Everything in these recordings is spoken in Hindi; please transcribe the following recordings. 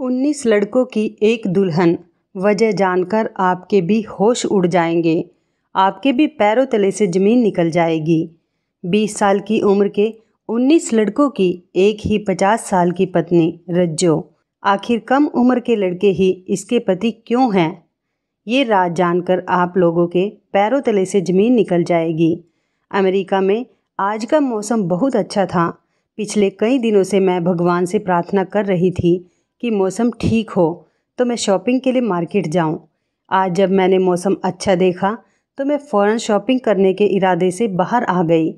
19 लड़कों की एक दुल्हन, वजह जानकर आपके भी होश उड़ जाएंगे, आपके भी पैरों तले से ज़मीन निकल जाएगी। 20 साल की उम्र के 19 लड़कों की एक ही 50 साल की पत्नी रज्जो। आखिर कम उम्र के लड़के ही इसके पति क्यों हैं? ये राज जानकर आप लोगों के पैरों तले से ज़मीन निकल जाएगी। अमेरिका में आज का मौसम बहुत अच्छा था। पिछले कई दिनों से मैं भगवान से प्रार्थना कर रही थी कि मौसम ठीक हो तो मैं शॉपिंग के लिए मार्केट जाऊं। आज जब मैंने मौसम अच्छा देखा तो मैं फ़ौरन शॉपिंग करने के इरादे से बाहर आ गई।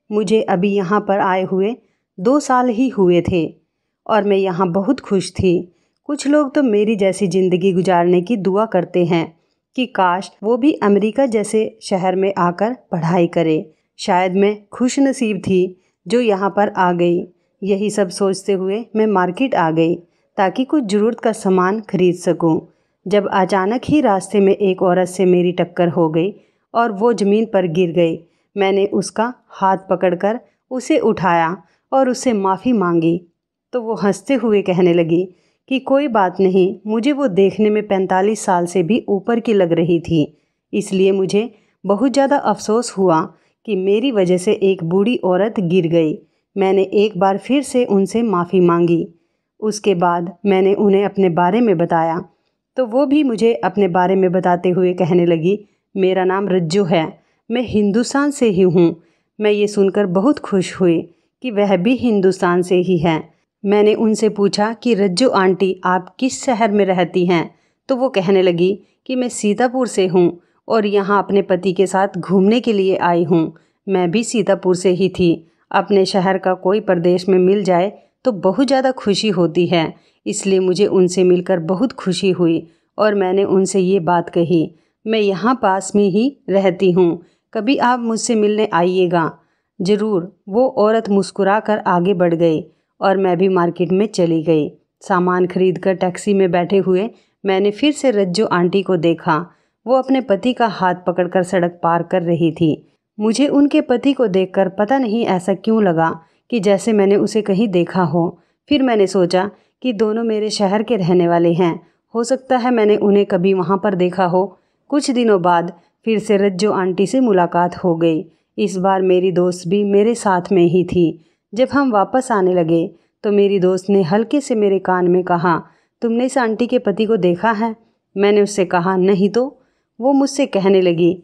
मुझे अभी यहाँ पर आए हुए 2 साल ही हुए थे और मैं यहाँ बहुत खुश थी। कुछ लोग तो मेरी जैसी ज़िंदगी गुजारने की दुआ करते हैं कि काश वो भी अमेरिका जैसे शहर में आकर पढ़ाई करे। शायद मैं खुश नसीब थी जो यहाँ पर आ गई। यही सब सोचते हुए मैं मार्केट आ गई ताकि कुछ ज़रूरत का सामान खरीद सकूं। जब अचानक ही रास्ते में एक औरत से मेरी टक्कर हो गई और वो ज़मीन पर गिर गई। मैंने उसका हाथ पकड़कर उसे उठाया और उससे माफ़ी मांगी तो वो हंसते हुए कहने लगी कि कोई बात नहीं, मुझे वो देखने में 45 साल से भी ऊपर की लग रही थी, इसलिए मुझे बहुत ज़्यादा अफसोस हुआ कि मेरी वजह से एक बूढ़ी औरत गिर गई। मैंने एक बार फिर से उनसे माफ़ी मांगी। उसके बाद मैंने उन्हें अपने बारे में बताया तो वो भी मुझे अपने बारे में बताते हुए कहने लगी, मेरा नाम रज्जो है, मैं हिंदुस्तान से ही हूँ। मैं ये सुनकर बहुत खुश हुई कि वह भी हिंदुस्तान से ही है। मैंने उनसे पूछा कि रज्जो आंटी आप किस शहर में रहती हैं? तो वो कहने लगी कि मैं सीतापुर से हूँ और यहाँ अपने पति के साथ घूमने के लिए आई हूँ। मैं भी सीतापुर से ही थी। अपने शहर का कोई प्रदेश में मिल जाए तो बहुत ज़्यादा खुशी होती है, इसलिए मुझे उनसे मिलकर बहुत खुशी हुई और मैंने उनसे ये बात कही, मैं यहाँ पास में ही रहती हूँ, कभी आप मुझसे मिलने आइएगा ज़रूर। वो औरत मुस्कुरा कर आगे बढ़ गई और मैं भी मार्केट में चली गई। सामान खरीद कर टैक्सी में बैठे हुए मैंने फिर से रज्जो आंटी को देखा। वो अपने पति का हाथ पकड़कर सड़क पार कर रही थी। मुझे उनके पति को देखकर पता नहीं ऐसा क्यों लगा कि जैसे मैंने उसे कहीं देखा हो। फिर मैंने सोचा कि दोनों मेरे शहर के रहने वाले हैं, हो सकता है मैंने उन्हें कभी वहाँ पर देखा हो। कुछ दिनों बाद फिर से रज्जो आंटी से मुलाकात हो गई। इस बार मेरी दोस्त भी मेरे साथ में ही थी। जब हम वापस आने लगे तो मेरी दोस्त ने हल्के से मेरे कान में कहा, तुमने इस आंटी के पति को देखा है? मैंने उससे कहा, नहीं तो। वो मुझसे कहने लगी,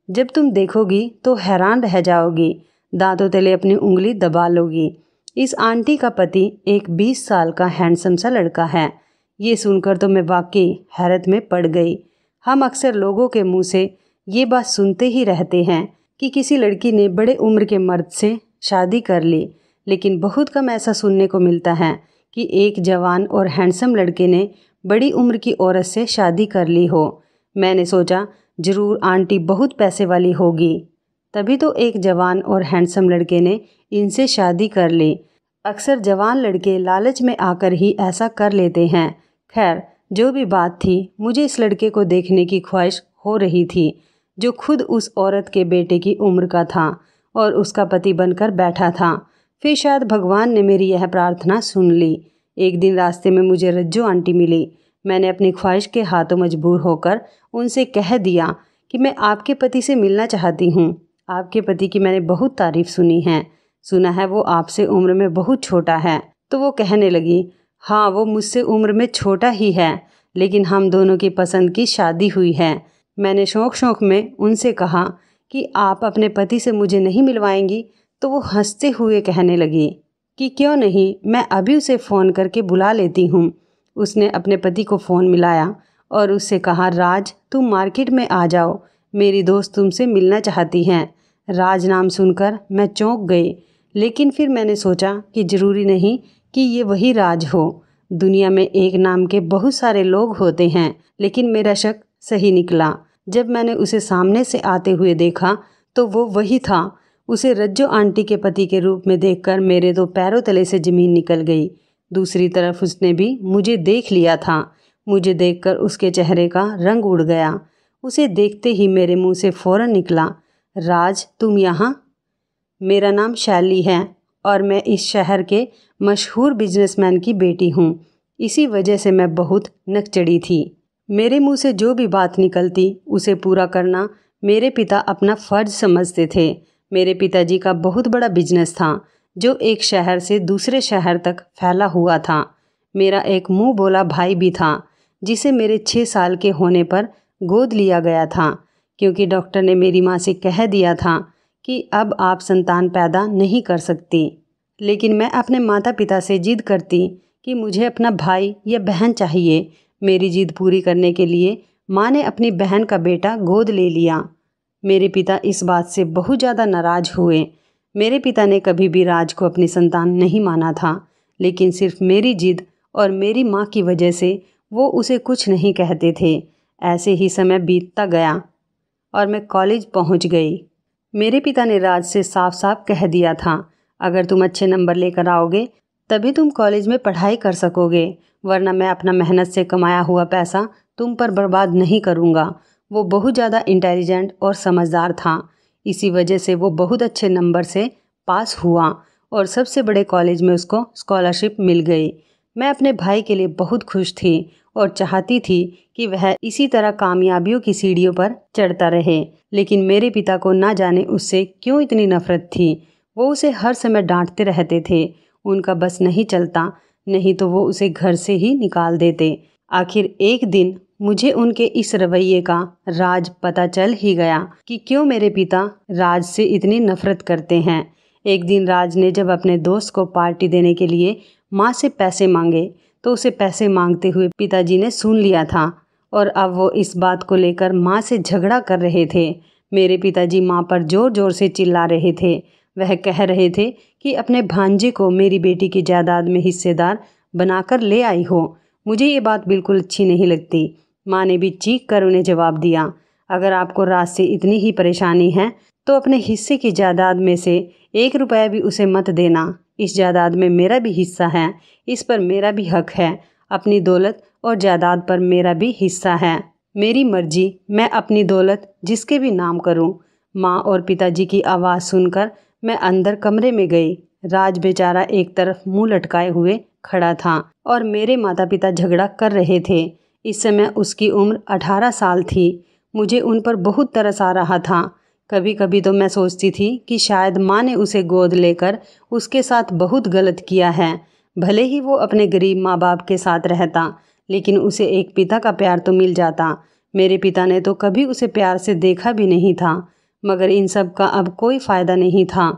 जब तुम देखोगी तो हैरान रह जाओगी, दांतों तले अपनी उंगली दबा लोगी। इस आंटी का पति एक 20 साल का हैंडसम सा लड़का है। ये सुनकर तो मैं वाकई हैरत में पड़ गई। हम अक्सर लोगों के मुंह से ये बात सुनते ही रहते हैं कि किसी लड़की ने बड़े उम्र के मर्द से शादी कर ली, लेकिन बहुत कम ऐसा सुनने को मिलता है कि एक जवान और हैंडसम लड़के ने बड़ी उम्र की औरत से शादी कर ली हो। मैंने सोचा ज़रूर आंटी बहुत पैसे वाली होगी, तभी तो एक जवान और हैंडसम लड़के ने इनसे शादी कर ली। अक्सर जवान लड़के लालच में आकर ही ऐसा कर लेते हैं। खैर, जो भी बात थी, मुझे इस लड़के को देखने की ख्वाहिश हो रही थी जो खुद उस औरत के बेटे की उम्र का था और उसका पति बनकर बैठा था। फिर शायद भगवान ने मेरी यह प्रार्थना सुन ली। एक दिन रास्ते में मुझे रज्जो आंटी मिली। मैंने अपनी ख्वाहिश के हाथों मजबूर होकर उनसे कह दिया कि मैं आपके पति से मिलना चाहती हूँ। आपके पति की मैंने बहुत तारीफ़ सुनी है, सुना है वो आपसे उम्र में बहुत छोटा है। तो वो कहने लगी, हाँ वो मुझसे उम्र में छोटा ही है, लेकिन हम दोनों की पसंद की शादी हुई है। मैंने शौक शौक में उनसे कहा कि आप अपने पति से मुझे नहीं मिलवाएंगी? तो वो हंसते हुए कहने लगी कि क्यों नहीं, मैं अभी उसे फ़ोन करके बुला लेती हूँ। उसने अपने पति को फ़ोन मिलाया और उससे कहा, राज तुम मार्केट में आ जाओ, मेरी दोस्त तुमसे मिलना चाहती हैं। राज नाम सुनकर मैं चौंक गई, लेकिन फिर मैंने सोचा कि ज़रूरी नहीं कि ये वही राज हो। दुनिया में एक नाम के बहुत सारे लोग होते हैं, लेकिन मेरा शक सही निकला। जब मैंने उसे सामने से आते हुए देखा तो वो वही था। उसे रज्जो आंटी के पति के रूप में देखकर मेरे तो पैरों तले से ज़मीन निकल गई। दूसरी तरफ उसने भी मुझे देख लिया था। मुझे देखकर उसके चेहरे का रंग उड़ गया। उसे देखते ही मेरे मुंह से फ़ौरन निकला, राज तुम यहाँ? मेरा नाम शैली है और मैं इस शहर के मशहूर बिजनेसमैन की बेटी हूँ। इसी वजह से मैं बहुत नकचढ़ी थी। मेरे मुंह से जो भी बात निकलती उसे पूरा करना मेरे पिता अपना फ़र्ज समझते थे। मेरे पिताजी का बहुत बड़ा बिजनेस था जो एक शहर से दूसरे शहर तक फैला हुआ था। मेरा एक मुंह बोला भाई भी था जिसे मेरे 6 साल के होने पर गोद लिया गया था, क्योंकि डॉक्टर ने मेरी माँ से कह दिया था कि अब आप संतान पैदा नहीं कर सकती। लेकिन मैं अपने माता पिता से जिद करती कि मुझे अपना भाई या बहन चाहिए। मेरी जिद पूरी करने के लिए माँ ने अपनी बहन का बेटा गोद ले लिया। मेरे पिता इस बात से बहुत ज़्यादा नाराज़ हुए। मेरे पिता ने कभी भी राज को अपनी संतान नहीं माना था, लेकिन सिर्फ मेरी जिद और मेरी माँ की वजह से वो उसे कुछ नहीं कहते थे। ऐसे ही समय बीतता गया और मैं कॉलेज पहुँच गई। मेरे पिता ने राज से साफ साफ कह दिया था, अगर तुम अच्छे नंबर लेकर आओगे तभी तुम कॉलेज में पढ़ाई कर सकोगे, वरना मैं अपना मेहनत से कमाया हुआ पैसा तुम पर बर्बाद नहीं करूँगा। वो बहुत ज़्यादा इंटेलिजेंट और समझदार था। इसी वजह से वो बहुत अच्छे नंबर से पास हुआ और सबसे बड़े कॉलेज में उसको स्कॉलरशिप मिल गई। मैं अपने भाई के लिए बहुत खुश थी और चाहती थी कि वह इसी तरह कामयाबियों की सीढ़ियों पर चढ़ता रहे। लेकिन मेरे पिता को ना जाने उससे क्यों इतनी नफ़रत थी। वो उसे हर समय डांटते रहते थे। उनका बस नहीं चलता, नहीं तो वो उसे घर से ही निकाल देते। आखिर एक दिन मुझे उनके इस रवैये का राज पता चल ही गया कि क्यों मेरे पिता राज से इतनी नफ़रत करते हैं। एक दिन राज ने जब अपने दोस्त को पार्टी देने के लिए माँ से पैसे मांगे तो उसे पैसे मांगते हुए पिताजी ने सुन लिया था और अब वो इस बात को लेकर माँ से झगड़ा कर रहे थे। मेरे पिताजी माँ पर ज़ोर ज़ोर से चिल्ला रहे थे। वह कह रहे थे कि अपने भांजे को मेरी बेटी की जायदाद में हिस्सेदार बनाकर ले आई हो। मुझे ये बात बिल्कुल अच्छी नहीं लगती। माँ ने भी चीख कर उन्हें जवाब दिया, अगर आपको राज से इतनी ही परेशानी है तो अपने हिस्से की जायदाद में से 1 रुपया भी उसे मत देना। इस जायदाद में मेरा भी हिस्सा है, इस पर मेरा भी हक है। अपनी दौलत और जायदाद पर मेरा भी हिस्सा है। मेरी मर्जी, मैं अपनी दौलत जिसके भी नाम करूं। माँ और पिताजी की आवाज़ सुनकर मैं अंदर कमरे में गई। राज बेचारा एक तरफ मुंह लटकाए हुए खड़ा था और मेरे माता पिता झगड़ा कर रहे थे। इस समय उसकी उम्र 18 साल थी। मुझे उन पर बहुत तरस आ रहा था। कभी कभी तो मैं सोचती थी कि शायद माँ ने उसे गोद लेकर उसके साथ बहुत गलत किया है। भले ही वो अपने गरीब माँ बाप के साथ रहता, लेकिन उसे एक पिता का प्यार तो मिल जाता। मेरे पिता ने तो कभी उसे प्यार से देखा भी नहीं था। मगर इन सब का अब कोई फ़ायदा नहीं था।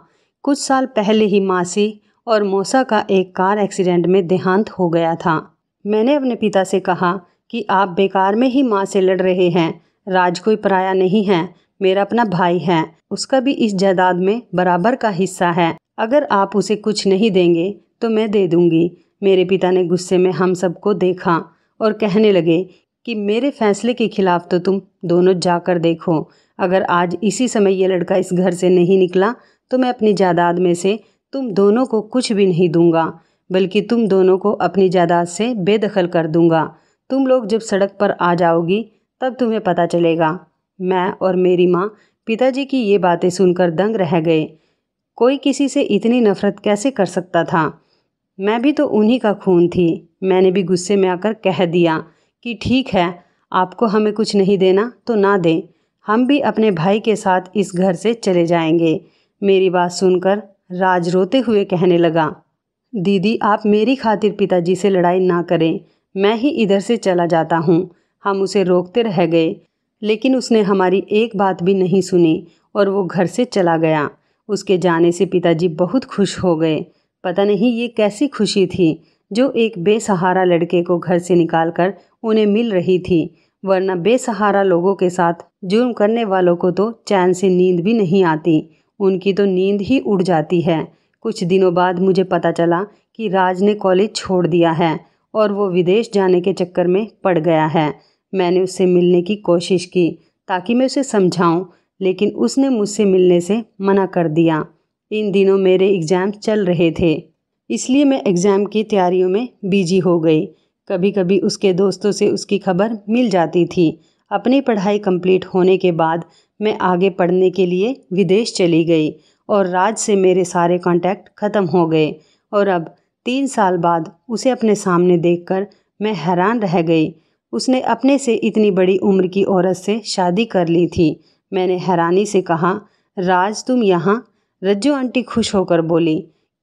कुछ साल पहले ही मासी और मौसा का एक कार एक्सीडेंट में देहांत हो गया था। मैंने अपने पिता से कहा कि आप बेकार में ही माँ से लड़ रहे हैं। राज कोई पराया नहीं है, मेरा अपना भाई है। उसका भी इस जायदाद में बराबर का हिस्सा है। अगर आप उसे कुछ नहीं देंगे तो मैं दे दूंगी। मेरे पिता ने गुस्से में हम सबको देखा और कहने लगे कि मेरे फैसले के खिलाफ तो तुम दोनों जाकर देखो। अगर आज इसी समय ये लड़का इस घर से नहीं निकला तो मैं अपनी जायदाद में से तुम दोनों को कुछ भी नहीं दूंगा, बल्कि तुम दोनों को अपनी जायदाद से बेदखल कर दूंगा। तुम लोग जब सड़क पर आ जाओगी तब तुम्हें पता चलेगा। मैं और मेरी माँ पिताजी की ये बातें सुनकर दंग रह गए। कोई किसी से इतनी नफ़रत कैसे कर सकता था। मैं भी तो उन्हीं का खून थी। मैंने भी गुस्से में आकर कह दिया कि ठीक है, आपको हमें कुछ नहीं देना तो ना दें, हम भी अपने भाई के साथ इस घर से चले जाएंगे। मेरी बात सुनकर राज रोते हुए कहने लगा, दीदी आप मेरी खातिर पिताजी से लड़ाई ना करें, मैं ही इधर से चला जाता हूँ। हम उसे रोकते रह गए, लेकिन उसने हमारी एक बात भी नहीं सुनी और वो घर से चला गया। उसके जाने से पिताजी बहुत खुश हो गए। पता नहीं ये कैसी खुशी थी जो एक बेसहारा लड़के को घर से निकालकर उन्हें मिल रही थी, वरना बेसहारा लोगों के साथ जुर्म करने वालों को तो चैन से नींद भी नहीं आती। उनकी तो नींद ही उड़ जाती है। कुछ दिनों बाद मुझे पता चला कि राज ने कॉलेज छोड़ दिया है और वो विदेश जाने के चक्कर में पड़ गया है। मैंने उससे मिलने की कोशिश की ताकि मैं उसे समझाऊं, लेकिन उसने मुझसे मिलने से मना कर दिया। इन दिनों मेरे एग्ज़ाम चल रहे थे, इसलिए मैं एग्ज़ाम की तैयारियों में बिजी हो गई। कभी कभी उसके दोस्तों से उसकी खबर मिल जाती थी। अपनी पढ़ाई कंप्लीट होने के बाद मैं आगे पढ़ने के लिए विदेश चली गई और राज से मेरे सारे कांटेक्ट ख़त्म हो गए और अब 3 साल बाद उसे अपने सामने देखकर मैं हैरान रह गई। उसने अपने से इतनी बड़ी उम्र की औरत से शादी कर ली थी। मैंने हैरानी से कहा, राज तुम यहाँ? रज्जू आंटी खुश होकर बोली,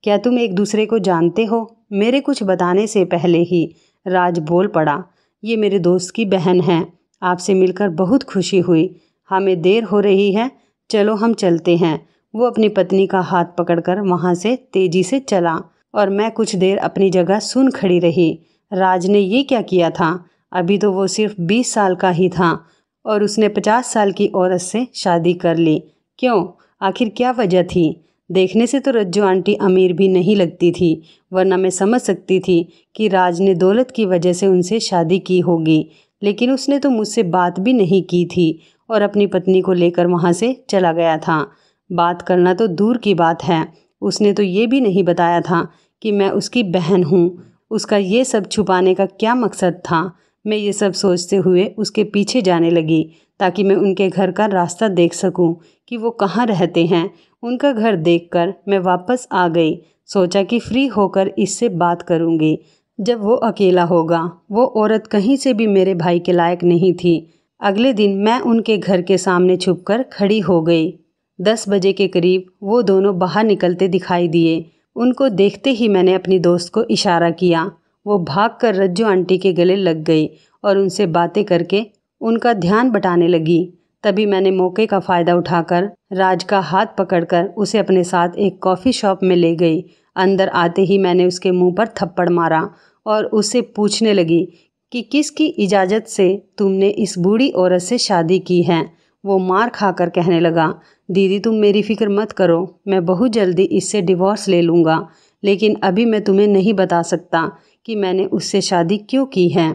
क्या तुम एक दूसरे को जानते हो? मेरे कुछ बताने से पहले ही राज बोल पड़ा, ये मेरे दोस्त की बहन है। आपसे मिलकर बहुत खुशी हुई। हमें देर हो रही है, चलो हम चलते हैं। वो अपनी पत्नी का हाथ पकड़कर वहाँ से तेजी से चला और मैं कुछ देर अपनी जगह सुन खड़ी रही। राज ने ये क्या किया था? अभी तो वो सिर्फ 20 साल का ही था और उसने 50 साल की औरत से शादी कर ली। क्यों? आखिर क्या वजह थी? देखने से तो रज्जू आंटी अमीर भी नहीं लगती थी, वरना मैं समझ सकती थी कि राज ने दौलत की वजह से उनसे शादी की होगी। लेकिन उसने तो मुझसे बात भी नहीं की थी और अपनी पत्नी को लेकर वहाँ से चला गया था। बात करना तो दूर की बात है, उसने तो ये भी नहीं बताया था कि मैं उसकी बहन हूँ। उसका ये सब छुपाने का क्या मकसद था? मैं ये सब सोचते हुए उसके पीछे जाने लगी ताकि मैं उनके घर का रास्ता देख सकूं कि वो कहाँ रहते हैं। उनका घर देखकर मैं वापस आ गई। सोचा कि फ्री होकर इससे बात करूंगी जब वो अकेला होगा। वो औरत कहीं से भी मेरे भाई के लायक नहीं थी। अगले दिन मैं उनके घर के सामने छुपकर खड़ी हो गई। 10 बजे के करीब वो दोनों बाहर निकलते दिखाई दिए। उनको देखते ही मैंने अपनी दोस्त को इशारा किया। वो भागकर रज्जू आंटी के गले लग गई और उनसे बातें करके उनका ध्यान बटाने लगी। तभी मैंने मौके का फ़ायदा उठाकर राज का हाथ पकड़कर उसे अपने साथ एक कॉफ़ी शॉप में ले गई। अंदर आते ही मैंने उसके मुंह पर थप्पड़ मारा और उससे पूछने लगी कि किसकी इजाज़त से तुमने इस बूढ़ी औरत से शादी की है। वो मार खाकर कहने लगा, दीदी तुम मेरी फ़िक्र मत करो, मैं बहुत जल्दी इससे डिवोर्स ले लूँगा, लेकिन अभी मैं तुम्हें नहीं बता सकता कि मैंने उससे शादी क्यों की है।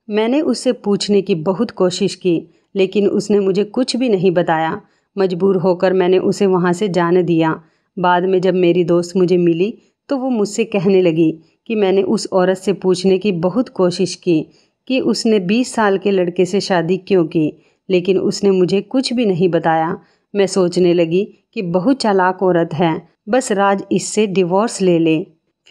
मैंने उससे पूछने की बहुत कोशिश की, लेकिन उसने मुझे कुछ भी नहीं बताया। मजबूर होकर मैंने उसे वहाँ से जाने दिया। बाद में जब मेरी दोस्त मुझे मिली तो वो मुझसे कहने लगी कि मैंने उस औरत से पूछने की बहुत कोशिश की कि उसने 20 साल के लड़के से शादी क्यों की, लेकिन उसने मुझे कुछ भी नहीं बताया। मैं सोचने लगी कि बहुत चालाक औरत है, बस राज इससे डिवोर्स ले ले,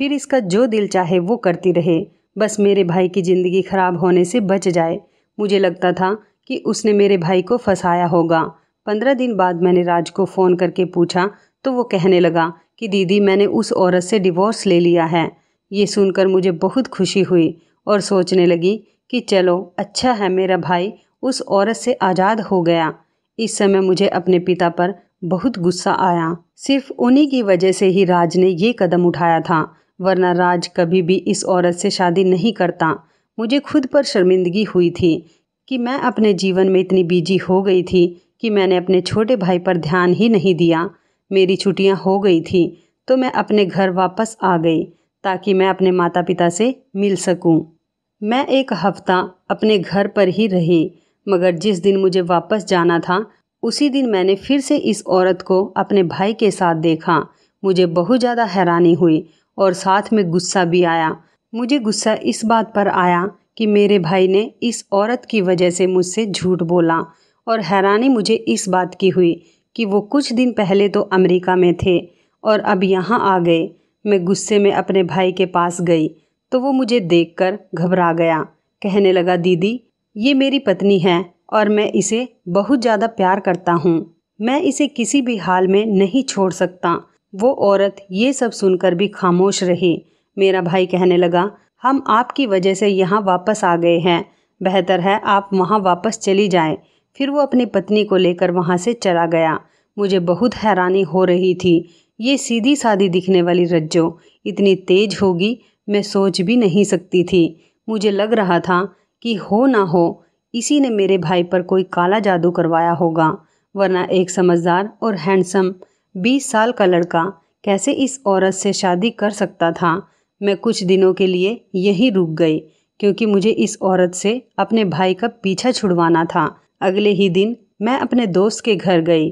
फिर इसका जो दिल चाहे वो करती रहे, बस मेरे भाई की ज़िंदगी ख़राब होने से बच जाए। मुझे लगता था कि उसने मेरे भाई को फंसाया होगा। 15 दिन बाद मैंने राज को फ़ोन करके पूछा तो वो कहने लगा कि दीदी मैंने उस औरत से डिवोर्स ले लिया है। ये सुनकर मुझे बहुत खुशी हुई और सोचने लगी कि चलो अच्छा है मेरा भाई उस औरत से आज़ाद हो गया। इस समय मुझे अपने पिता पर बहुत गुस्सा आया। सिर्फ उन्हीं की वजह से ही राज ने ये कदम उठाया था, वरना राज कभी भी इस औरत से शादी नहीं करता। मुझे खुद पर शर्मिंदगी हुई थी कि मैं अपने जीवन में इतनी बिजी हो गई थी कि मैंने अपने छोटे भाई पर ध्यान ही नहीं दिया। मेरी छुट्टियां हो गई थी तो मैं अपने घर वापस आ गई ताकि मैं अपने माता पिता से मिल सकूं। मैं एक हफ्ता अपने घर पर ही रही, मगर जिस दिन मुझे वापस जाना था उसी दिन मैंने फिर से इस औरत को अपने भाई के साथ देखा। मुझे बहुत ज़्यादा हैरानी हुई और साथ में गुस्सा भी आया। मुझे गुस्सा इस बात पर आया कि मेरे भाई ने इस औरत की वजह से मुझसे झूठ बोला, और हैरानी मुझे इस बात की हुई कि वो कुछ दिन पहले तो अमेरिका में थे और अब यहाँ आ गए। मैं गुस्से में अपने भाई के पास गई तो वो मुझे देखकर घबरा गया। कहने लगा, दीदी ये मेरी पत्नी है और मैं इसे बहुत ज़्यादा प्यार करता हूँ, मैं इसे किसी भी हाल में नहीं छोड़ सकता। वो औरत ये सब सुनकर भी खामोश रही। मेरा भाई कहने लगा, हम आपकी वजह से यहाँ वापस आ गए हैं, बेहतर है आप वहाँ वापस चली जाएं। फिर वो अपनी पत्नी को लेकर वहाँ से चला गया। मुझे बहुत हैरानी हो रही थी, ये सीधी सादी दिखने वाली रज्जो इतनी तेज होगी मैं सोच भी नहीं सकती थी। मुझे लग रहा था कि हो ना हो इसी ने मेरे भाई पर कोई काला जादू करवाया होगा, वरना एक समझदार और हैंडसम 20 साल का लड़का कैसे इस औरत से शादी कर सकता था। मैं कुछ दिनों के लिए यहीं रुक गई क्योंकि मुझे इस औरत से अपने भाई का पीछा छुड़वाना था। अगले ही दिन मैं अपने दोस्त के घर गई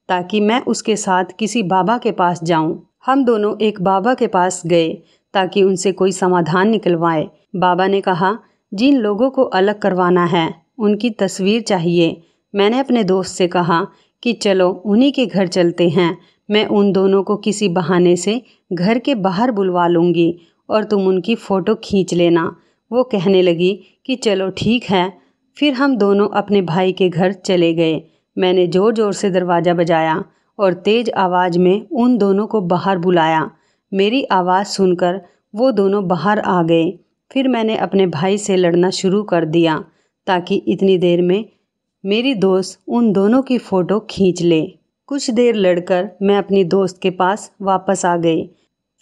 ताकि मैं उसके साथ किसी बाबा के पास जाऊं। हम दोनों एक बाबा के पास गए ताकि उनसे कोई समाधान निकलवाए। बाबा ने कहा, जिन लोगों को अलग करवाना है उनकी तस्वीर चाहिए। मैंने अपने दोस्त से कहा कि चलो उन्हीं के घर चलते हैं, मैं उन दोनों को किसी बहाने से घर के बाहर बुलवा लूँगी और तुम उनकी फ़ोटो खींच लेना। वो कहने लगी कि चलो ठीक है। फिर हम दोनों अपने भाई के घर चले गए। मैंने ज़ोर ज़ोर से दरवाज़ा बजाया और तेज़ आवाज़ में उन दोनों को बाहर बुलाया। मेरी आवाज़ सुनकर वो दोनों बाहर आ गए। फिर मैंने अपने भाई से लड़ना शुरू कर दिया ताकि इतनी देर में मेरी दोस्त उन दोनों की फ़ोटो खींच ले। कुछ देर लड़कर मैं अपनी दोस्त के पास वापस आ गई।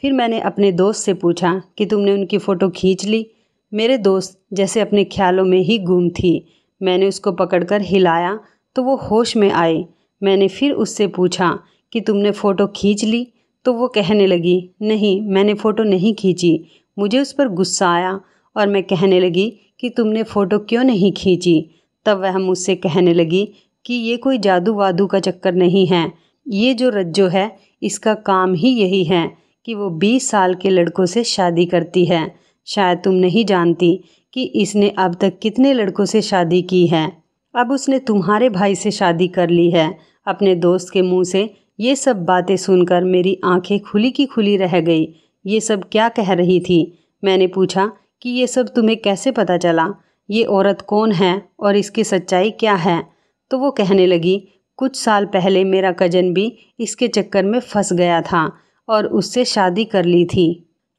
फिर मैंने अपने दोस्त से पूछा कि तुमने उनकी फ़ोटो खींच ली। मेरे दोस्त जैसे अपने ख्यालों में ही गुम थी। मैंने उसको पकड़कर हिलाया तो वो होश में आई। मैंने फिर उससे पूछा कि तुमने फ़ोटो खींच ली? तो वो कहने लगी नहीं, मैंने फ़ोटो नहीं खींची। मुझे उस पर गुस्सा आया और मैं कहने लगी कि तुमने फ़ोटो क्यों नहीं खींची? तब वह मुझसे कहने लगी कि ये कोई जादू वादू का चक्कर नहीं है। ये जो रज्जो है इसका काम ही यही है कि वो 20 साल के लड़कों से शादी करती है। शायद तुम नहीं जानती कि इसने अब तक कितने लड़कों से शादी की है। अब उसने तुम्हारे भाई से शादी कर ली है। अपने दोस्त के मुंह से ये सब बातें सुनकर मेरी आंखें खुली की खुली रह गई। ये सब क्या कह रही थी? मैंने पूछा कि ये सब तुम्हें कैसे पता चला? ये औरत कौन है और इसकी सच्चाई क्या है? तो वो कहने लगी कुछ साल पहले मेरा कजन भी इसके चक्कर में फंस गया था और उससे शादी कर ली थी।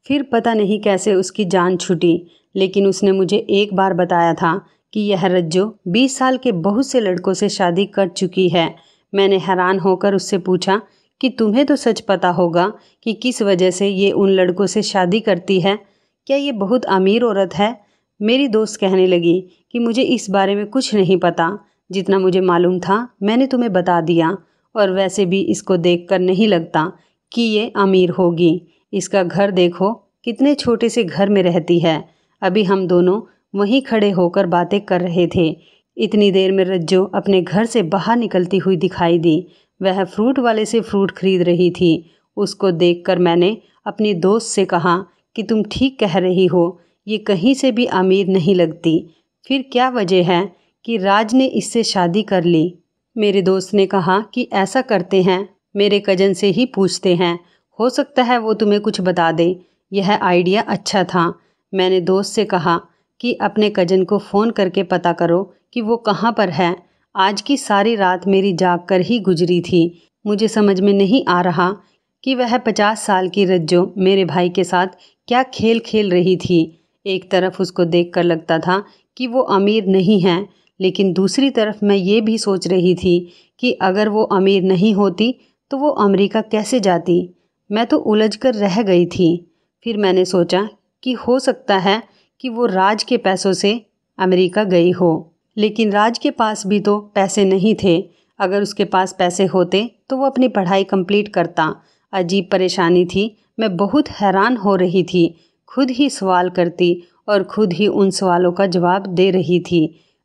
फिर पता नहीं कैसे उसकी जान छूटी, लेकिन उसने मुझे एक बार बताया था कि यह रज्जो 20 साल के बहुत से लड़कों से शादी कर चुकी है। मैंने हैरान होकर उससे पूछा कि तुम्हें तो सच पता होगा कि किस वजह से ये उन लड़कों से शादी करती है। क्या ये बहुत अमीर औरत है? मेरी दोस्त कहने लगी कि मुझे इस बारे में कुछ नहीं पता। जितना मुझे मालूम था मैंने तुम्हें बता दिया, और वैसे भी इसको देखकर नहीं लगता कि ये अमीर होगी। इसका घर देखो, कितने छोटे से घर में रहती है। अभी हम दोनों वहीं खड़े होकर बातें कर रहे थे। इतनी देर में रज्जो अपने घर से बाहर निकलती हुई दिखाई दी। वह फ्रूट वाले से फ्रूट खरीद रही थी। उसको देखकर मैंने अपनी दोस्त से कहा कि तुम ठीक कह रही हो, ये कहीं से भी अमीर नहीं लगती। फिर क्या वजह है कि राज ने इससे शादी कर ली? मेरे दोस्त ने कहा कि ऐसा करते हैं, मेरे कजन से ही पूछते हैं, हो सकता है वो तुम्हें कुछ बता दे। यह आइडिया अच्छा था। मैंने दोस्त से कहा कि अपने कजन को फ़ोन करके पता करो कि वो कहाँ पर है। आज की सारी रात मेरी जाग कर ही गुजरी थी। मुझे समझ में नहीं आ रहा कि वह 50 साल की रज्जो मेरे भाई के साथ क्या खेल खेल रही थी। एक तरफ उसको देखकर लगता था कि वो अमीर नहीं है, लेकिन दूसरी तरफ मैं ये भी सोच रही थी कि अगर वो अमीर नहीं होती तो वो अमेरिका कैसे जाती। मैं तो उलझ कर रह गई थी। फिर मैंने सोचा कि हो सकता है कि वो राज के पैसों से अमेरिका गई हो, लेकिन राज के पास भी तो पैसे नहीं थे। अगर उसके पास पैसे होते तो वो अपनी पढ़ाई कंप्लीट करता। अजीब परेशानी थी। मैं बहुत हैरान हो रही थी। खुद ही सवाल करती और खुद ही उन सवालों का जवाब दे रही थी।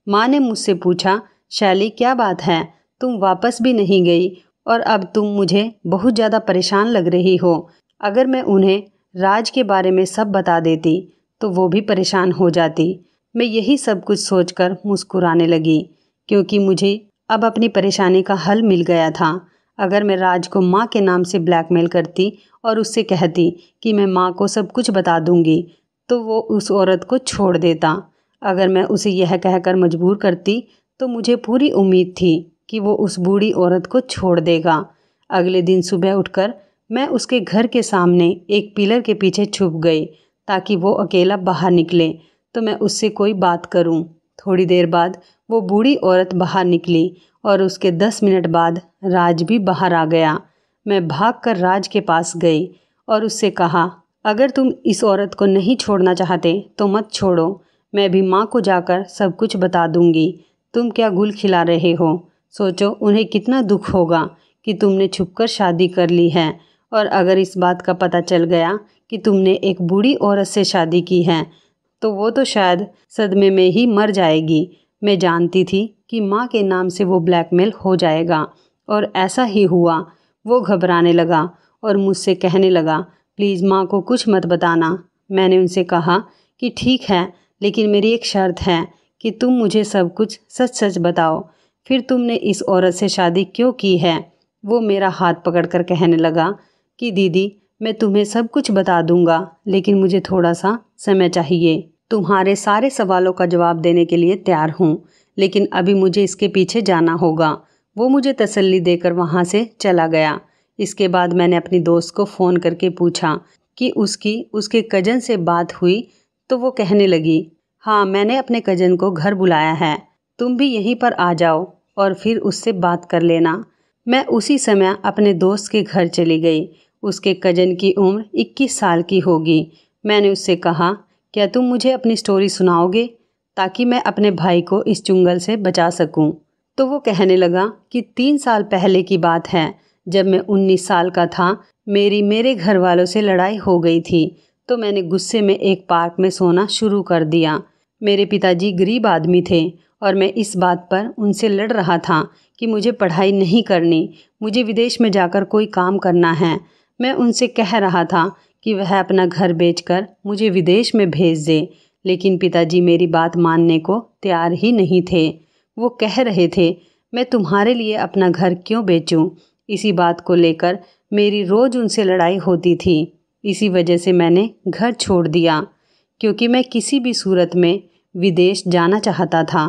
माँ ने मुझसे पूछा, शैली क्या बात है, तुम वापस भी नहीं गई और अब तुम मुझे बहुत ज़्यादा परेशान लग रही हो। अगर मैं उन्हें राज के बारे में सब बता देती तो वो भी परेशान हो जाती। मैं यही सब कुछ सोचकर मुस्कुराने लगी, क्योंकि मुझे अब अपनी परेशानी का हल मिल गया था। अगर मैं राज को माँ के नाम से ब्लैकमेल करती और उससे कहती कि मैं माँ को सब कुछ बता दूंगी, तो वो उस औरत को छोड़ देता। अगर मैं उसे यह कहकर मजबूर करती तो मुझे पूरी उम्मीद थी कि वो उस बूढ़ी औरत को छोड़ देगा। अगले दिन सुबह उठकर मैं उसके घर के सामने एक पिलर के पीछे छुप गई ताकि वो अकेला बाहर निकले तो मैं उससे कोई बात करूं। थोड़ी देर बाद वो बूढ़ी औरत बाहर निकली और उसके 10 मिनट बाद राज भी बाहर आ गया। मैं भागकर राज के पास गई और उससे कहा, अगर तुम इस औरत को नहीं छोड़ना चाहते तो मत छोड़ो। मैं भी माँ को जाकर सब कुछ बता दूंगी। तुम क्या गुल खिला रहे हो? सोचो उन्हें कितना दुख होगा कि तुमने छुपकर शादी कर ली है, और अगर इस बात का पता चल गया कि तुमने एक बूढ़ी औरत से शादी की है तो वो तो शायद सदमे में ही मर जाएगी। मैं जानती थी कि माँ के नाम से वो ब्लैकमेल हो जाएगा, और ऐसा ही हुआ। वो घबराने लगा और मुझसे कहने लगा, प्लीज़ माँ को कुछ मत बताना। मैंने उनसे कहा कि ठीक है, लेकिन मेरी एक शर्त है कि तुम मुझे सब कुछ सच सच बताओ। फिर तुमने इस औरत से शादी क्यों की है? वो मेरा हाथ पकड़कर कहने लगा कि दीदी, मैं तुम्हें सब कुछ बता दूंगा, लेकिन मुझे थोड़ा सा समय चाहिए। तुम्हारे सारे सवालों का जवाब देने के लिए तैयार हूँ, लेकिन अभी मुझे इसके पीछे जाना होगा। वो मुझे तसल्ली देकर वहाँ से चला गया। इसके बाद मैंने अपनी दोस्त को फ़ोन करके पूछा कि उसके कज़न से बात हुई, तो वो कहने लगी, हाँ मैंने अपने कज़न को घर बुलाया है, तुम भी यहीं पर आ जाओ और फिर उससे बात कर लेना। मैं उसी समय अपने दोस्त के घर चली गई। उसके कज़न की उम्र 21 साल की होगी। मैंने उससे कहा, क्या तुम मुझे अपनी स्टोरी सुनाओगे ताकि मैं अपने भाई को इस चुंगल से बचा सकूं? तो वो कहने लगा कि 3 साल पहले की बात है, जब मैं 19 साल का था, मेरे घर वालों से लड़ाई हो गई थी, तो मैंने गुस्से में एक पार्क में सोना शुरू कर दिया। मेरे पिताजी गरीब आदमी थे और मैं इस बात पर उनसे लड़ रहा था कि मुझे पढ़ाई नहीं करनी, मुझे विदेश में जाकर कोई काम करना है। मैं उनसे कह रहा था कि वह अपना घर बेचकर मुझे विदेश में भेज दे, लेकिन पिताजी मेरी बात मानने को तैयार ही नहीं थे। वो कह रहे थे, मैं तुम्हारे लिए अपना घर क्यों बेचूं? इसी बात को लेकर मेरी रोज़ उनसे लड़ाई होती थी। इसी वजह से मैंने घर छोड़ दिया, क्योंकि मैं किसी भी सूरत में विदेश जाना चाहता था।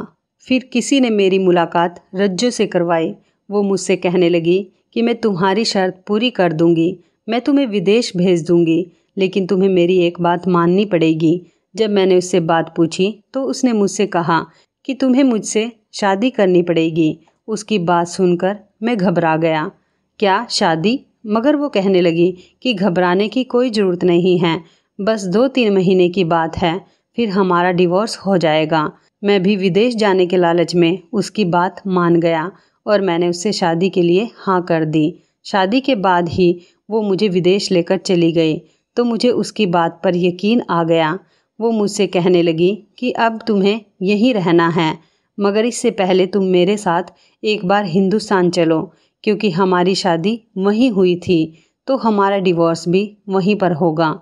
फिर किसी ने मेरी मुलाकात रज्जो से करवाई। वो मुझसे कहने लगी कि मैं तुम्हारी शर्त पूरी कर दूंगी, मैं तुम्हें विदेश भेज दूंगी, लेकिन तुम्हें मेरी एक बात माननी पड़ेगी। जब मैंने उससे बात पूछी तो उसने मुझसे कहा कि तुम्हें मुझसे शादी करनी पड़ेगी। उसकी बात सुनकर मैं घबरा गया। क्या शादी? मगर वो कहने लगी कि घबराने की कोई ज़रूरत नहीं है, बस 2-3 महीने की बात है, फिर हमारा डिवोर्स हो जाएगा। मैं भी विदेश जाने के लालच में उसकी बात मान गया और मैंने उससे शादी के लिए हाँ कर दी। शादी के बाद ही वो मुझे विदेश लेकर चली गई, तो मुझे उसकी बात पर यकीन आ गया। वो मुझसे कहने लगी कि अब तुम्हें यहीं रहना है, मगर इससे पहले तुम मेरे साथ एक बार हिंदुस्तान चलो, क्योंकि हमारी शादी वहीं हुई थी, तो हमारा डिवोर्स भी वहीं पर होगा।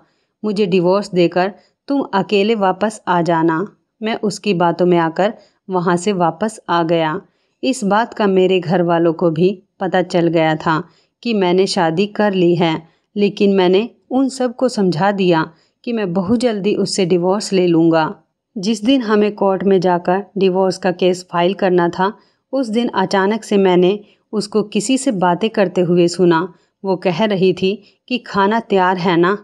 मुझे डिवोर्स देकर तुम अकेले वापस आ जाना। मैं उसकी बातों में आकर वहाँ से वापस आ गया। इस बात का मेरे घर वालों को भी पता चल गया था कि मैंने शादी कर ली है, लेकिन मैंने उन सब को समझा दिया कि मैं बहुत जल्दी उससे डिवोर्स ले लूँगा। जिस दिन हमें कोर्ट में जाकर डिवोर्स का केस फाइल करना था, उस दिन अचानक से मैंने उसको किसी से बातें करते हुए सुना। वो कह रही थी कि खाना तैयार है ना?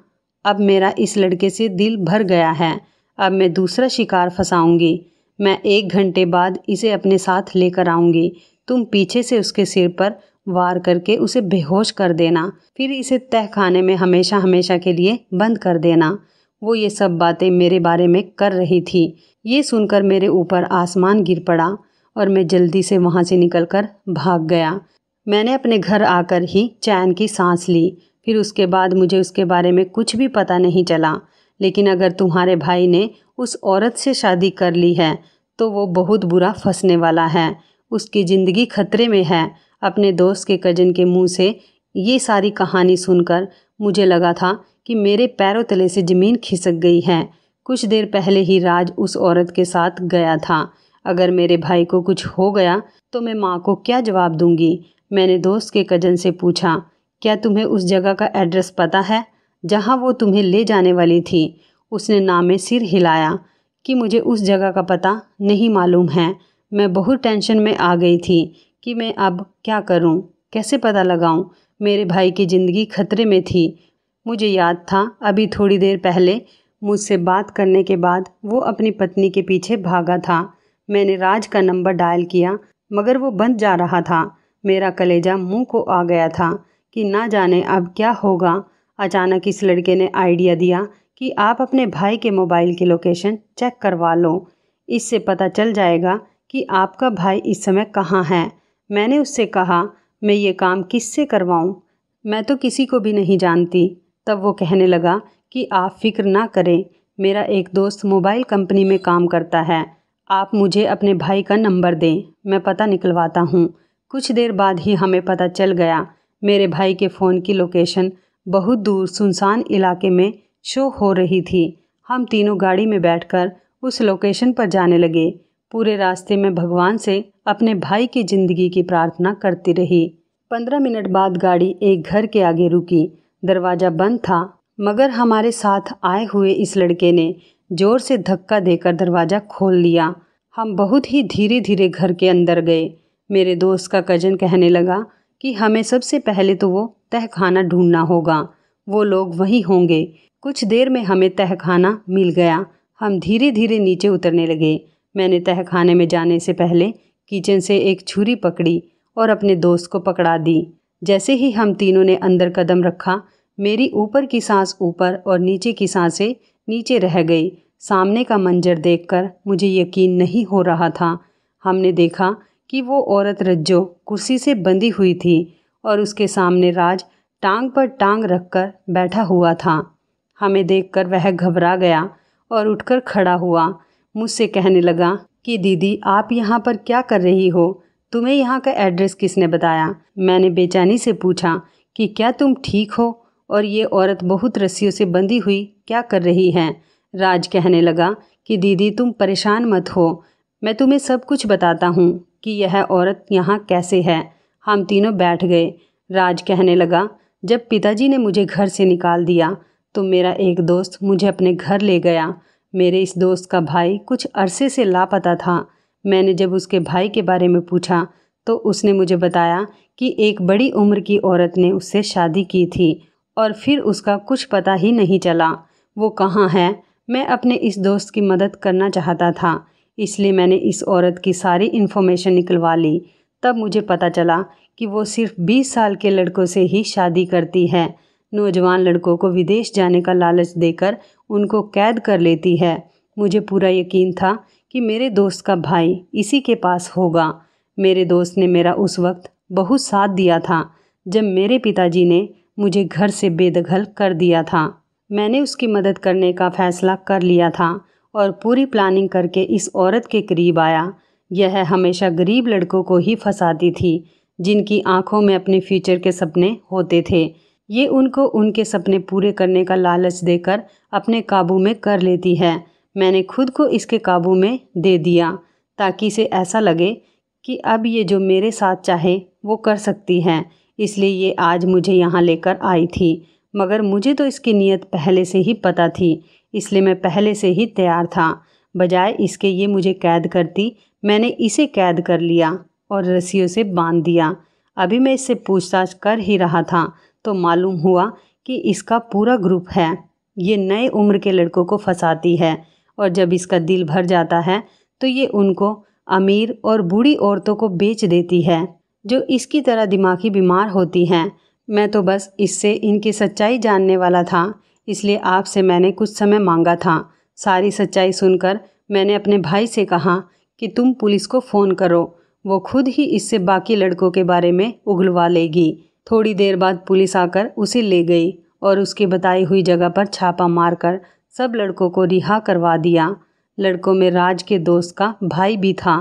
अब मेरा इस लड़के से दिल भर गया है, अब मैं दूसरा शिकार फंसाऊंगी। मैं 1 घंटे बाद इसे अपने साथ लेकर आऊंगी। तुम पीछे से उसके सिर पर वार करके उसे बेहोश कर देना, फिर इसे तहखाने में हमेशा हमेशा के लिए बंद कर देना। वो ये सब बातें मेरे बारे में कर रही थी। ये सुनकर मेरे ऊपर आसमान गिर पड़ा और मैं जल्दी से वहाँ से निकलकर भाग गया। मैंने अपने घर आकर ही चैन की सांस ली। फिर उसके बाद मुझे उसके बारे में कुछ भी पता नहीं चला। लेकिन अगर तुम्हारे भाई ने उस औरत से शादी कर ली है, तो वो बहुत बुरा फंसने वाला है। उसकी ज़िंदगी खतरे में है। अपने दोस्त के कज़न के मुंह से ये सारी कहानी सुनकर मुझे लगा था कि मेरे पैरों तले से ज़मीन खिसक गई है। कुछ देर पहले ही राज उस औरत के साथ गया था। अगर मेरे भाई को कुछ हो गया तो मैं माँ को क्या जवाब दूंगी? मैंने दोस्त के कज़न से पूछा, क्या तुम्हें उस जगह का एड्रेस पता है जहाँ वो तुम्हें ले जाने वाली थी? उसने नामे सिर हिलाया कि मुझे उस जगह का पता नहीं मालूम है। मैं बहुत टेंशन में आ गई थी कि मैं अब क्या करूं, कैसे पता लगाऊं। मेरे भाई की ज़िंदगी खतरे में थी। मुझे याद था अभी थोड़ी देर पहले मुझसे बात करने के बाद वो अपनी पत्नी के पीछे भागा था। मैंने राज का नंबर डायल किया, मगर वो बंद जा रहा था। मेरा कलेजा मुंह को आ गया था कि ना जाने अब क्या होगा। अचानक इस लड़के ने आइडिया दिया कि आप अपने भाई के मोबाइल की लोकेशन चेक करवा लो, इससे पता चल जाएगा कि आपका भाई इस समय कहाँ है। मैंने उससे कहा, मैं ये काम किससे करवाऊँ? मैं तो किसी को भी नहीं जानती। तब वो कहने लगा कि आप फिक्र ना करें, मेरा एक दोस्त मोबाइल कंपनी में काम करता है, आप मुझे अपने भाई का नंबर दें, मैं पता निकलवाता हूँ। कुछ देर बाद ही हमें पता चल गया। मेरे भाई के फ़ोन की लोकेशन बहुत दूर सुनसान इलाके में शो हो रही थी। हम तीनों गाड़ी में बैठकर उस लोकेशन पर जाने लगे। पूरे रास्ते में भगवान से अपने भाई की ज़िंदगी की प्रार्थना करती रही। 15 मिनट बाद गाड़ी एक घर के आगे रुकी। दरवाज़ा बंद था, मगर हमारे साथ आए हुए इस लड़के ने ज़ोर से धक्का देकर दरवाज़ा खोल लिया। हम बहुत ही धीरे धीरे घर के अंदर गए। मेरे दोस्त का कज़न कहने लगा कि हमें सबसे पहले तो वो तहखाना ढूंढना होगा, वो लोग वहीं होंगे। कुछ देर में हमें तहखाना मिल गया। हम धीरे धीरे नीचे उतरने लगे। मैंने तहखाने में जाने से पहले किचन से एक छुरी पकड़ी और अपने दोस्त को पकड़ा दी। जैसे ही हम तीनों ने अंदर कदम रखा, मेरी ऊपर की सांस ऊपर और नीचे की सांसें नीचे रह गई। सामने का मंजर देखकर मुझे यकीन नहीं हो रहा था। हमने देखा कि वो औरत रज्जो कुर्सी से बंधी हुई थी और उसके सामने राज टांग पर टांग रखकर बैठा हुआ था। हमें देखकर वह घबरा गया और उठकर खड़ा हुआ। मुझसे कहने लगा कि दीदी, आप यहाँ पर क्या कर रही हो? तुम्हें यहाँ का एड्रेस किसने बताया? मैंने बेचैनी से पूछा कि क्या तुम ठीक हो? और ये औरत बहुत रस्सियों से बंधी हुई क्या कर रही है? राज कहने लगा कि दीदी, तुम परेशान मत हो, मैं तुम्हें सब कुछ बताता हूँ कि यह औरत यहाँ कैसे है। हम तीनों बैठ गए। राज कहने लगा, जब पिताजी ने मुझे घर से निकाल दिया तो मेरा एक दोस्त मुझे अपने घर ले गया। मेरे इस दोस्त का भाई कुछ अरसे से लापता था। मैंने जब उसके भाई के बारे में पूछा तो उसने मुझे बताया कि एक बड़ी उम्र की औरत ने उससे शादी की थी और फिर उसका कुछ पता ही नहीं चला। वो कहाँ है? मैं अपने इस दोस्त की मदद करना चाहता था, इसलिए मैंने इस औरत की सारी इन्फॉर्मेशन निकलवा ली। तब मुझे पता चला कि वो सिर्फ 20 साल के लड़कों से ही शादी करती है। नौजवान लड़कों को विदेश जाने का लालच देकर उनको कैद कर लेती है। मुझे पूरा यकीन था कि मेरे दोस्त का भाई इसी के पास होगा। मेरे दोस्त ने मेरा उस वक्त बहुत साथ दिया था जब मेरे पिताजी ने मुझे घर से बेदखल कर दिया था। मैंने उसकी मदद करने का फ़ैसला कर लिया था और पूरी प्लानिंग करके इस औरत के करीब आया। यह हमेशा गरीब लड़कों को ही फंसाती थी, जिनकी आंखों में अपने फ्यूचर के सपने होते थे। ये उनको उनके सपने पूरे करने का लालच देकर अपने काबू में कर लेती है। मैंने खुद को इसके काबू में दे दिया ताकि इसे ऐसा लगे कि अब ये जो मेरे साथ चाहे वो कर सकती है। इसलिए ये आज मुझे यहाँ लेकर आई थी, मगर मुझे तो इसकी नीयत पहले से ही पता थी, इसलिए मैं पहले से ही तैयार था। बजाय इसके ये मुझे कैद करती, मैंने इसे कैद कर लिया और रस्सियों से बांध दिया। अभी मैं इससे पूछताछ कर ही रहा था तो मालूम हुआ कि इसका पूरा ग्रुप है। ये नए उम्र के लड़कों को फंसाती है और जब इसका दिल भर जाता है तो ये उनको अमीर और बूढ़ी औरतों को बेच देती है जो इसकी तरह दिमागी बीमार होती हैं। मैं तो बस इससे इनकी सच्चाई जानने वाला था, इसलिए आपसे मैंने कुछ समय मांगा था। सारी सच्चाई सुनकर मैंने अपने भाई से कहा कि तुम पुलिस को फ़ोन करो, वो खुद ही इससे बाकी लड़कों के बारे में उगलवा लेगी। थोड़ी देर बाद पुलिस आकर उसे ले गई और उसकी बताई हुई जगह पर छापा मारकर सब लड़कों को रिहा करवा दिया। लड़कों में राज के दोस्त का भाई भी था।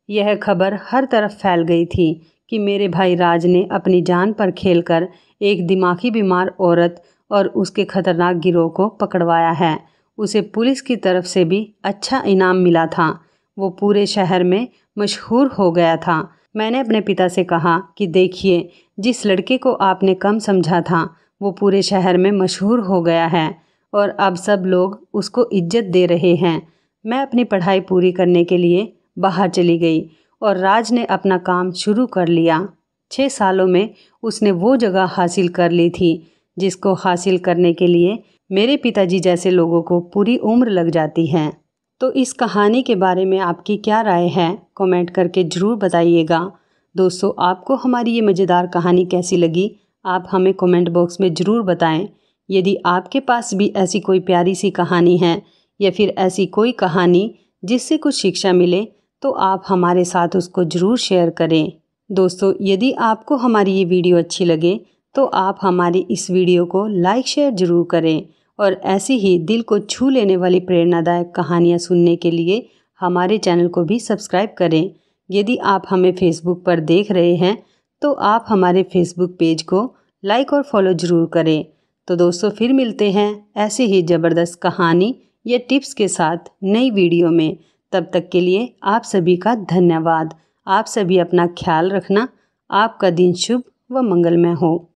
यह खबर हर तरफ फैल गई थी कि मेरे भाई राज ने अपनी जान पर खेलकर एक दिमागी बीमार औरत और उसके खतरनाक गिरोह को पकड़वाया है। उसे पुलिस की तरफ से भी अच्छा इनाम मिला था। वो पूरे शहर में मशहूर हो गया था। मैंने अपने पिता से कहा कि देखिए, जिस लड़के को आपने कम समझा था वो पूरे शहर में मशहूर हो गया है और अब सब लोग उसको इज्जत दे रहे हैं। मैं अपनी पढ़ाई पूरी करने के लिए बाहर चली गई और राज ने अपना काम शुरू कर लिया। 6 सालों में उसने वो जगह हासिल कर ली थी जिसको हासिल करने के लिए मेरे पिताजी जैसे लोगों को पूरी उम्र लग जाती है। तो इस कहानी के बारे में आपकी क्या राय है, कमेंट करके ज़रूर बताइएगा। दोस्तों, आपको हमारी ये मज़ेदार कहानी कैसी लगी, आप हमें कमेंट बॉक्स में ज़रूर बताएं। यदि आपके पास भी ऐसी कोई प्यारी सी कहानी है या फिर ऐसी कोई कहानी जिससे कुछ शिक्षा मिले तो आप हमारे साथ उसको ज़रूर शेयर करें। दोस्तों, यदि आपको हमारी ये वीडियो अच्छी लगे तो आप हमारी इस वीडियो को लाइक शेयर ज़रूर करें और ऐसी ही दिल को छू लेने वाली प्रेरणादायक कहानियाँ सुनने के लिए हमारे चैनल को भी सब्सक्राइब करें। यदि आप हमें फेसबुक पर देख रहे हैं तो आप हमारे फेसबुक पेज को लाइक और फॉलो ज़रूर करें। तो दोस्तों, फिर मिलते हैं ऐसे ही ज़बरदस्त कहानी या टिप्स के साथ नई वीडियो में। तब तक के लिए आप सभी का धन्यवाद। आप सभी अपना ख्याल रखना। आपका दिन शुभ व मंगलमय हो।